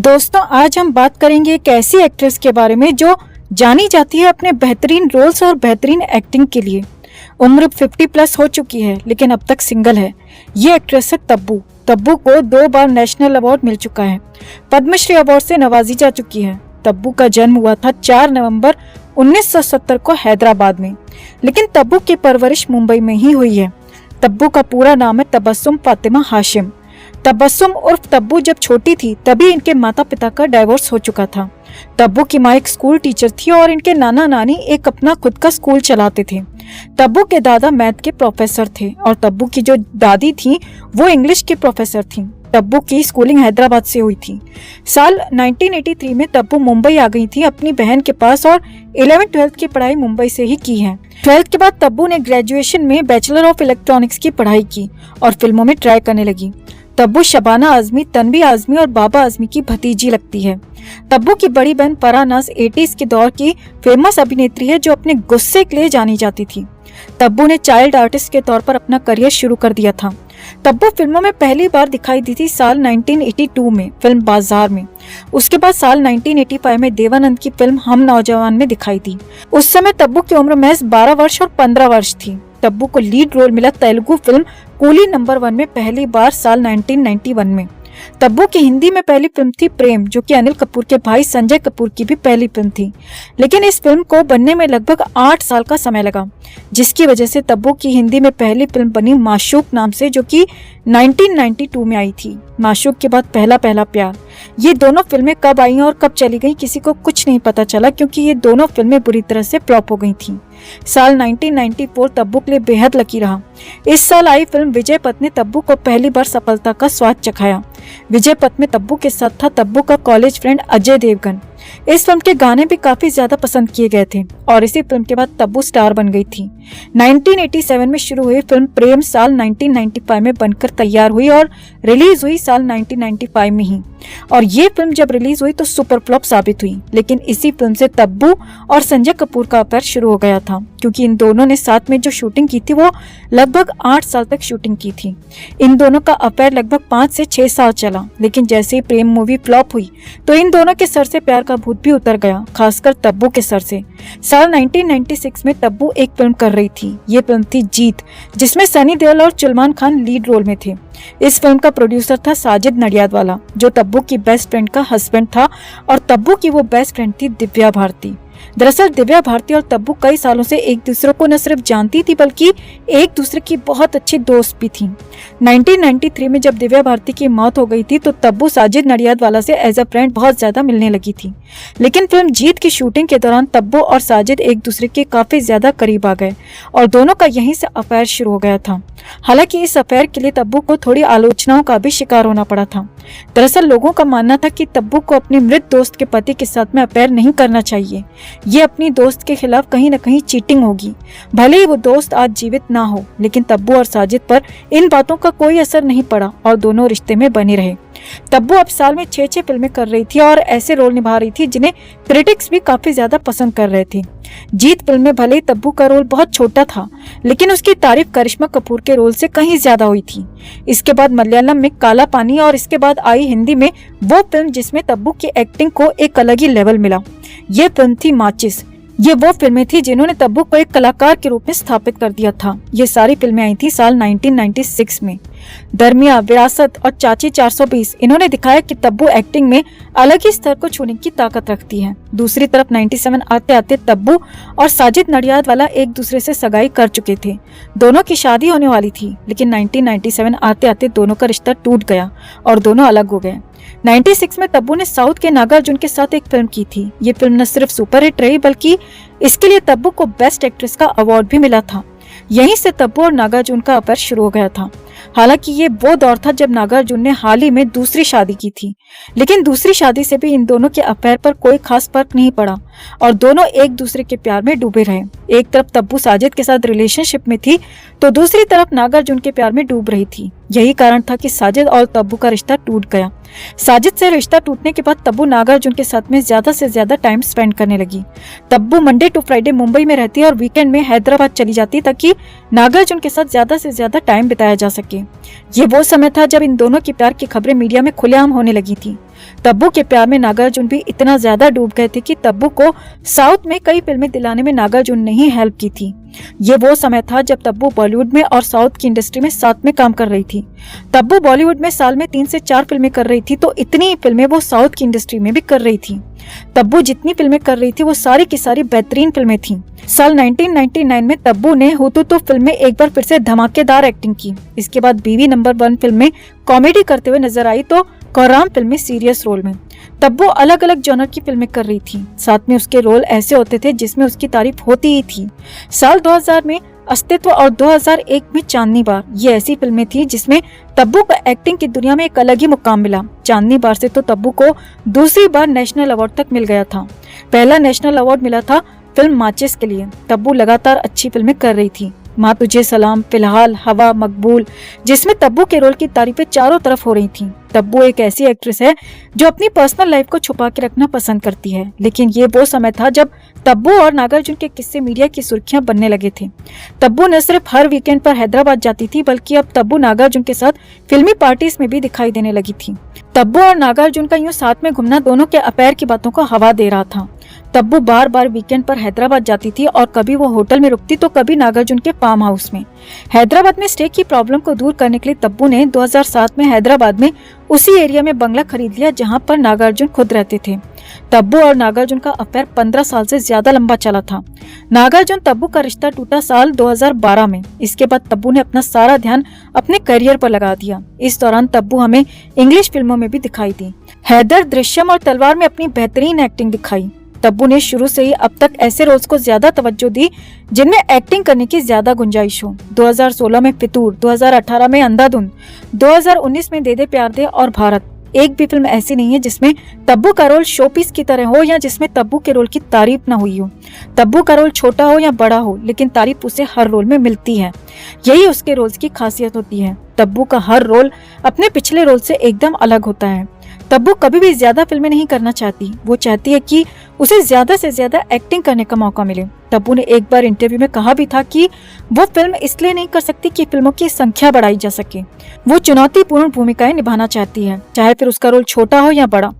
दोस्तों, आज हम बात करेंगे एक ऐसी एक्ट्रेस के बारे में जो जानी जाती है अपने बेहतरीन रोल्स और बेहतरीन एक्टिंग के लिए। उम्र 50+ हो चुकी है लेकिन अब तक सिंगल है। ये एक्ट्रेस है तब्बू। तब्बू को 2 बार नेशनल अवार्ड मिल चुका है। पद्मश्री अवार्ड से नवाजी जा चुकी है। तब्बू का जन्म हुआ था 4 नवंबर 1970 को हैदराबाद में, लेकिन तब्बू की परवरिश मुंबई में ही हुई है। तब्बू का पूरा नाम है तबस्सुम फातिमा हाशिम। तबस्सुम उर्फ तब्बू जब छोटी थी तभी इनके माता पिता का डाइवोर्स हो चुका था। तब्बू की माँ एक स्कूल टीचर थी और इनके नाना नानी एक अपना खुद का स्कूल चलाते थे। तब्बू के दादा मैथ के प्रोफेसर थे और तब्बू की जो दादी थी वो इंग्लिश की प्रोफेसर थी। तब्बू की स्कूलिंग हैदराबाद से हुई थी। साल 1983 में तब्बू मुंबई आ गई थी अपनी बहन के पास और 11th-12th की पढ़ाई मुंबई से ही की है। 12th के बाद तब्बू ने ग्रेजुएशन में बैचलर ऑफ इलेक्ट्रॉनिक्स की पढ़ाई की और फिल्मों में ट्राई करने लगी। तब्बू शबाना आजमी, तन्वी आजमी और बाबा आजमी की भतीजी लगती है। तब्बू की बड़ी बहन परानाज 80s के दौर की फेमस अभिनेत्री है जो अपने गुस्से के लिए जानी जाती थी। तब्बू ने चाइल्ड आर्टिस्ट के तौर पर अपना करियर शुरू कर दिया था। तब्बू फिल्मों में पहली बार दिखाई दी थी साल 1982 में फिल्म बाजार में। उसके बाद साल 1985 में देवानंद की फिल्म हम नौजवान में दिखाई दी। उस समय तब्बू की उम्र महज 12 वर्ष और 15 वर्ष थी। तब्बू को लीड रोल मिला तेलुगु फिल्म कूली नंबर 1 में पहली बार साल 1991 में। तब्बू की हिंदी में पहली फिल्म थी प्रेम, जो कि अनिल कपूर के भाई संजय कपूर की भी पहली फिल्म थी, लेकिन इस फिल्म को बनने में लगभग 8 साल का समय लगा, जिसकी वजह से तब्बू की हिंदी में पहली फिल्म बनी माशूक नाम से, जो कि 1992 में आई थी। माशूक के बाद पहला पहला प्यार। ये दोनों फिल्में कब आई और कब चली गई किसी को कुछ नहीं पता चला, क्योंकि ये दोनों फिल्में बुरी तरह से फ्लॉप हो गई थी। साल 1994 तब्बू के लिए बेहद लकी रहा। इस साल आई फिल्म विजय पथ ने तब्बू को पहली बार सफलता का स्वाद चखाया। विजय पथ में तब्बू के साथ था तब्बू का कॉलेज फ्रेंड अजय देवगन। इस फिल्म के गाने भी काफी ज्यादा पसंद किए गए थे और इसी फिल्म के बाद तब्बू स्टार बन गई थी। 1987 में शुरू हुई फिल्म प्रेम साल 1995 में बनकर तैयार हुई और रिलीज हुई साल 1995 में ही। और ये फिल्म जब रिलीज हुई तो सुपर फ्लॉप साबित हुई, लेकिन इसी फिल्म से तब्बू और संजय कपूर का अफेयर शुरू हो गया था, क्योंकि इन दोनों ने साथ में जो शूटिंग की थी वो लगभग 8 साल तक शूटिंग की थी। इन दोनों का अफेयर लगभग 5 से 6 साल चला, लेकिन जैसे ही प्रेम मूवी फ्लॉप हुई तो इन दोनों के सर से प्यार का भूत भी उतर गया, खासकर तब्बू के सर से। साल 1996 में तब्बू एक फिल्म कर रही थी। ये फिल्म थी जीत, जिसमें सनी देओल और सलमान खान लीड रोल में थे। इस फिल्म का प्रोड्यूसर था साजिद नडियादवाला, जो तब्बू की बेस्ट फ्रेंड का हस्बैंड था और तब्बू की वो बेस्ट फ्रेंड थी दिव्या भारती। दरअसल दिव्या भारती और तब्बू कई सालों से एक दूसरे को न सिर्फ जानती थी बल्कि एक दूसरे की बहुत अच्छी दोस्त भी थी। 1993 में जब दिव्या भारती की मौत हो गई थी तो तब्बू साजिद नडियादवाला से एज अ फ्रेंड बहुत ज्यादा मिलने लगी थी, लेकिन फिल्म जीत की शूटिंग के दौरान तब्बू और साजिद एक दूसरे के काफी ज्यादा करीब आ गए और दोनों का यहीं से अफेयर शुरू हो गया था। हालांकि इस अफेयर के लिए तब्बू को थोड़ी आलोचनाओं का भी शिकार होना पड़ा था। दरअसल लोगों का मानना था कि तब्बू को अपनी मृत दोस्त के पति के साथ में अफेयर नहीं करना चाहिए। ये अपनी दोस्त के खिलाफ कहीं न कहीं चीटिंग होगी। भले ही वो दोस्त आज जीवित ना हो, लेकिन तब्बू और साजिद पर इन बातों का कोई असर नहीं पड़ा और दोनों रिश्ते में बने रहे। तब्बू अब साल में 6 फिल्में कर रही थी और ऐसे रोल निभा रही थी जिन्हें क्रिटिक्स भी काफी ज्यादा पसंद कर रहे थे। जीत फिल्म में भले ही तब्बू का रोल बहुत छोटा था, लेकिन उसकी तारीफ करिश्मा कपूर के रोल से कहीं ज्यादा हुई थी। इसके बाद मलयालम में काला पानी और इसके बाद आई हिंदी में वो फिल्म जिसमें तब्बू की एक्टिंग को एक अलग ही लेवल मिला। ये फिल्म थी माचिस। ये वो फिल्में थी जिन्होंने तब्बू को एक कलाकार के रूप में स्थापित कर दिया था। ये सारी फिल्में आई थी साल 1996 में। दरमिया, विरासत और चाची 420 इन्होंने दिखाया कि तब्बू एक्टिंग में अलग ही स्तर को छूने की ताकत रखती है। दूसरी तरफ 97 आते आते तब्बू और साजिद नडियादवाला एक दूसरे से सगाई कर चुके थे। दोनों की शादी होने वाली थी, लेकिन 1997 आते आते दोनों का रिश्ता टूट गया और दोनों अलग हो गए। 96 में तब्बू ने साउथ के नागार्जुन के साथ एक फिल्म की थी। ये फिल्म न सिर्फ सुपरहिट रही बल्कि इसके लिए तब्बू को बेस्ट एक्ट्रेस का अवार्ड भी मिला था। यहीं से तब्बू और नागार्जुन का अफेयर शुरू हो गया था। हालांकि ये वो दौर था जब नागार्जुन ने हाल ही में दूसरी शादी की थी, लेकिन दूसरी शादी से भी इन दोनों के अफेयर पर कोई खास फर्क नहीं पड़ा और दोनों एक दूसरे के प्यार में डूबे रहे। एक तरफ तब्बू साजिद के साथ रिलेशनशिप में थी तो दूसरी तरफ नागार्जुन के प्यार में डूब रही थी। यही कारण था कि साजिद और तब्बू का रिश्ता टूट गया। साजिद से रिश्ता टूटने के बाद तब्बू नागार्जुन के साथ में ज्यादा से ज्यादा टाइम स्पेंड करने लगी। Tabu Monday to Friday Mumbai में रहती है और वीकेंड में हैदराबाद चली जाती ताकि नागार्जुन के साथ ज्यादा से ज्यादा टाइम बिताया जा सके। ये वो समय था जब इन दोनों की प्यार की खबरें मीडिया में खुलेआम होने लगी थी। तब्बू के प्यार में नागार्जुन भी इतना ज्यादा डूब गए थे कि तब्बू को साउथ में कई फिल्में दिलाने में नागार्जुन ने ही हेल्प की थी। ये वो समय था जब तब्बू बॉलीवुड में और साउथ की इंडस्ट्री में साथ में काम कर रही थी। तब्बू बॉलीवुड में साल में 3 से 4 फिल्में कर रही थी, तो इतनी फिल्में वो साउथ की इंडस्ट्री में भी कर रही थी। तब्बू जितनी फिल्में कर रही थी वो सारी की सारी बेहतरीन फिल्में थीं। साल 1999 में तब्बू ने हुतुतु फिल्म में एक बार फिर से धमाकेदार एक्टिंग की। इसके बाद बीवी नंबर 1 फिल्म में कॉमेडी करते हुए नजर आई, तो कोराम फिल्म में सीरियस रोल में। तब्बू अलग अलग जॉनर की फिल्में कर रही थी। साथ में उसके रोल ऐसे होते थे जिसमें उसकी तारीफ होती ही थी। साल 2000 में अस्तित्व और 2001 में चांदनी बार, ये ऐसी फिल्में थी जिसमें तब्बू को एक्टिंग की दुनिया में एक अलग ही मुकाम मिला। चांदनी बार से तो तब्बू को दूसरी बार नेशनल अवार्ड तक मिल गया था। पहला नेशनल अवार्ड मिला था फिल्म माचिस के लिए। तब्बू लगातार अच्छी फिल्में कर रही थी। माँ तुझे सलाम, फिलहाल, हवा, मकबूल, जिसमें तब्बू के रोल की तारीफें चारों तरफ हो रही थीं। तब्बू एक ऐसी एक्ट्रेस है जो अपनी पर्सनल लाइफ को छुपा के रखना पसंद करती है, लेकिन ये वो समय था जब तब्बू और नागार्जुन के किस्से मीडिया की सुर्खियां बनने लगे थे। तब्बू न सिर्फ हर वीकेंड पर हैदराबाद जाती थी, बल्कि अब तब्बू नागार्जुन के साथ फिल्मी पार्टीज में भी दिखाई देने लगी थी। तब्बू और नागार्जुन का यूं साथ में घूमना दोनों के अफेयर की बातों को हवा दे रहा था। तब्बू बार बार वीकेंड पर हैदराबाद जाती थी और कभी वो होटल में रुकती तो कभी नागार्जुन के फार्म हाउस में। हैदराबाद में स्टे की प्रॉब्लम को दूर करने के लिए तब्बू ने 2007 में हैदराबाद में उसी एरिया में बंगला खरीद लिया जहां पर नागार्जुन खुद रहते थे। तब्बू और नागार्जुन का अफेयर 15 साल से ज्यादा लंबा चला था। नागार्जुन तब्बू का रिश्ता टूटा साल 2012 में। इसके बाद तब्बू ने अपना सारा ध्यान अपने करियर पर लगा दिया। इस दौरान तब्बू हमें इंग्लिश फिल्मों में भी दिखाई दी। हैदर, दृश्यम और तलवार में अपनी बेहतरीन एक्टिंग दिखाई। तब्बू ने शुरू से ही अब तक ऐसे रोल्स को ज्यादा तवज्जो दी जिनमें एक्टिंग करने की ज्यादा गुंजाइश हो। 2016 में फितूर, 2018 में अंधाधुन, 2019 में दे दे प्यार दे और भारत। एक भी फिल्म ऐसी नहीं है जिसमें तब्बू का रोल शोपीस की तरह हो या जिसमें तब्बू के रोल की तारीफ न हुई हो। तब्बू का रोल छोटा हो या बड़ा हो, लेकिन तारीफ उसे हर रोल में मिलती है। यही उसके रोल्स की खासियत होती है। तब्बू का हर रोल अपने पिछले रोल से एकदम अलग होता है। तब्बू कभी भी ज्यादा फिल्में नहीं करना चाहती, वो चाहती है कि उसे ज्यादा से ज्यादा एक्टिंग करने का मौका मिले। तब्बू ने एक बार इंटरव्यू में कहा भी था कि वो फिल्म इसलिए नहीं कर सकती कि फिल्मों की संख्या बढ़ाई जा सके। वो चुनौतीपूर्ण भूमिकाएं निभाना चाहती है, चाहे फिर उसका रोल छोटा हो या बड़ा।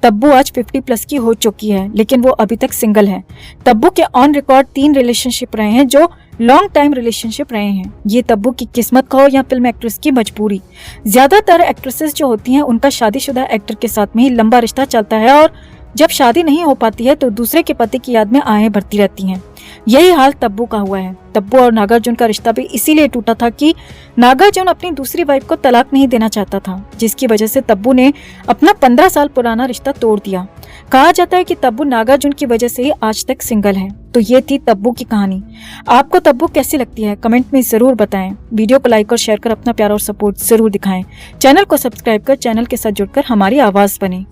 तब्बू आज 50+ की हो चुकी है, लेकिन वो अभी तक सिंगल है। तब्बू के ऑन रिकॉर्ड 3 रिलेशनशिप रहे हैं जो लॉन्ग टाइम रिलेशनशिप रहे हैं। ये तब्बू की किस्मत का हो या फिल्म एक्ट्रेस की मजबूरी। ज्यादातर एक्ट्रेसेस जो होती हैं उनका शादीशुदा एक्टर के साथ में ही लंबा रिश्ता चलता है और जब शादी नहीं हो पाती है तो दूसरे के पति की याद में आहें भरती रहती हैं। यही हाल तब्बू का हुआ है। तब्बू और नागार्जुन का रिश्ता भी इसीलिए टूटा था कि नागार्जुन अपनी दूसरी वाइफ को तलाक नहीं देना चाहता था, जिसकी वजह से तब्बू ने अपना 15 साल पुराना रिश्ता तोड़ दिया। कहा जाता है कि तब्बू नागार्जुन की वजह से ही आज तक सिंगल है। तो ये थी तब्बू की कहानी। आपको तब्बू कैसी लगती है कमेंट में जरूर बताएं। वीडियो को लाइक और शेयर कर अपना प्यार और सपोर्ट जरूर दिखाएं। चैनल को सब्सक्राइब कर चैनल के साथ जुड़कर हमारी आवाज बने।